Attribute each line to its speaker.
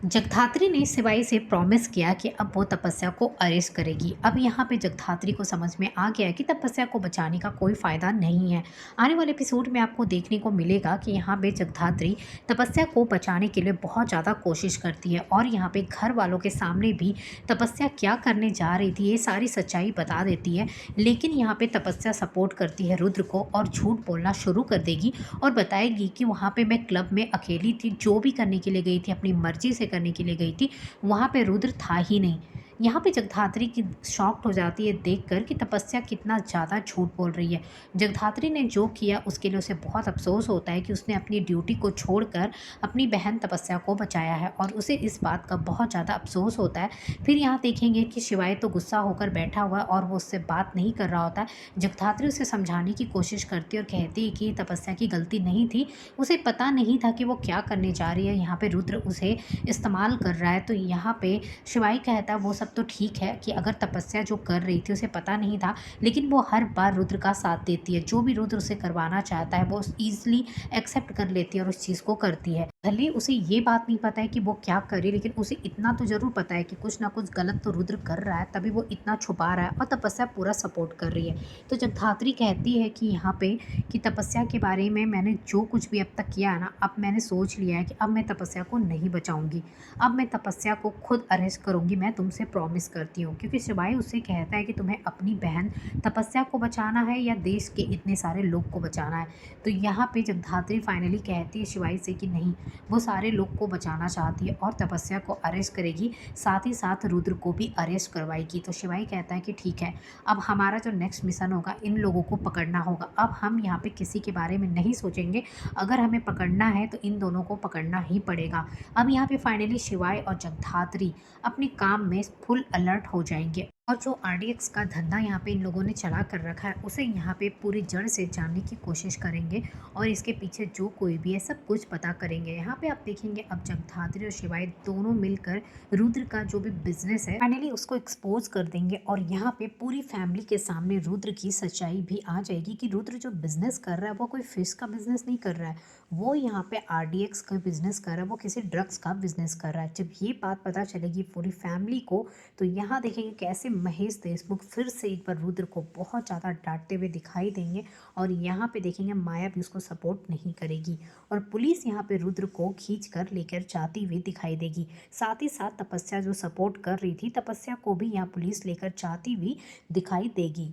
Speaker 1: जगधात्री ने शिवाई से प्रॉमिस किया कि अब वो तपस्या को अरेस्ट करेगी। अब यहाँ पे जगधात्री को समझ में आ गया है कि तपस्या को बचाने का कोई फ़ायदा नहीं है। आने वाले एपिसोड में आपको देखने को मिलेगा कि यहाँ पे जगधात्री तपस्या को बचाने के लिए बहुत ज़्यादा कोशिश करती है और यहाँ पे घर वालों के सामने भी तपस्या क्या करने जा रही थी ये सारी सच्चाई बता देती है। लेकिन यहाँ पे तपस्या सपोर्ट करती है रुद्र को और झूठ बोलना शुरू कर देगी और बताएगी कि वहाँ पे मैं क्लब में अकेली थी, जो भी करने के लिए गई थी अपनी मर्ज़ी से करने के लिए गई थी, वहाँ पे रुद्र था ही नहीं। यहाँ पे जगधात्री की शॉक्ड हो जाती है देखकर कि तपस्या कितना ज़्यादा झूठ बोल रही है। जगधात्री ने जो किया उसके लिए उसे बहुत अफ़सोस होता है कि उसने अपनी ड्यूटी को छोड़कर अपनी बहन तपस्या को बचाया है और उसे इस बात का बहुत ज़्यादा अफ़सोस होता है। फिर यहाँ देखेंगे कि शिवाय तो गुस्सा होकर बैठा हुआ है और वो उससे बात नहीं कर रहा होता है। जगधात्री उसे समझाने की कोशिश करती है और कहती है कि तपस्या की गलती नहीं थी, उसे पता नहीं था कि वो क्या करने जा रही है। यहाँ पे रुद्र उसे इस्तेमाल कर रहा है। तो यहाँ पे शिवाई कहता है वो सब तो ठीक है कि अगर तपस्या जो कर रही थी उसे पता नहीं था, लेकिन वो हर बार रुद्र का साथ देती है। जो भी रुद्र उसे करवाना चाहता है वो ईजिली एक्सेप्ट कर लेती है और उस चीज़ को करती है। भले उसे ये बात नहीं पता है कि वो क्या करे, लेकिन उसे इतना तो ज़रूर पता है कि कुछ ना कुछ गलत तो रुद्र कर रहा है, तभी वो इतना छुपा रहा है और तपस्या पूरा सपोर्ट कर रही है। तो जब धात्री कहती है कि यहाँ पे कि तपस्या के बारे में मैंने जो कुछ भी अब तक किया है ना, अब मैंने सोच लिया है कि अब मैं तपस्या को नहीं बचाऊंगी, अब मैं तपस्या को खुद अरेस्ट करूंगी, मैं तुमसे प्रॉमिस करती हूँ। क्योंकि शिवाय उससे कहता है कि तुम्हें अपनी बहन तपस्या को बचाना है या देश के इतने सारे लोग को बचाना है। तो यहाँ पे जब धात्री फाइनली कहती है शिवाय से कि नहीं, वो सारे लोग को बचाना चाहती है और तपस्या को अरेस्ट करेगी, साथ ही साथ रुद्र को भी अरेस्ट करवाएगी। तो शिवाय कहता है कि ठीक है, अब हमारा जो नेक्स्ट मिशन होगा इन लोगों को पकड़ना होगा। अब हम यहाँ पे किसी के बारे में नहीं सोचेंगे, अगर हमें पकड़ना है तो इन दोनों को पकड़ना ही पड़ेगा। अब यहाँ पे फाइनली शिवाय और जगधात्री अपने काम में फुल अलर्ट हो जाएंगे और जो आरडीएक्स का धंधा यहाँ पे इन लोगों ने चला कर रखा है उसे यहाँ पे पूरी जड़ से जानने की कोशिश करेंगे और इसके पीछे जो कोई भी है सब कुछ पता करेंगे। यहाँ पे आप देखेंगे अब जगधात्री और शिवाय दोनों मिलकर रुद्र का जो भी बिजनेस है फाइनली उसको एक्सपोज कर देंगे और यहाँ पे पूरी फैमिली के सामने रुद्र की सच्चाई भी आ जाएगी कि रुद्र जो बिजनेस कर रहा है वो कोई फिश का बिजनेस नहीं कर रहा है, वो यहाँ पे आरडीएक्स का बिजनेस कर रहा है, वो किसी ड्रग्स का बिजनेस कर रहा है। जब ये बात पता चलेगी पूरी फैमिली को तो यहाँ देखेंगे कैसे महेश देशमुख फिर से एक बार रुद्र को बहुत ज़्यादा डांटते हुए दिखाई देंगे और यहाँ पे देखेंगे माया भी उसको सपोर्ट नहीं करेगी और पुलिस यहाँ पे रुद्र को खींच कर लेकर जाती हुई दिखाई देगी। साथ ही साथ तपस्या जो सपोर्ट कर रही थी तपस्या को भी यहाँ पुलिस लेकर जाती हुई दिखाई देगी।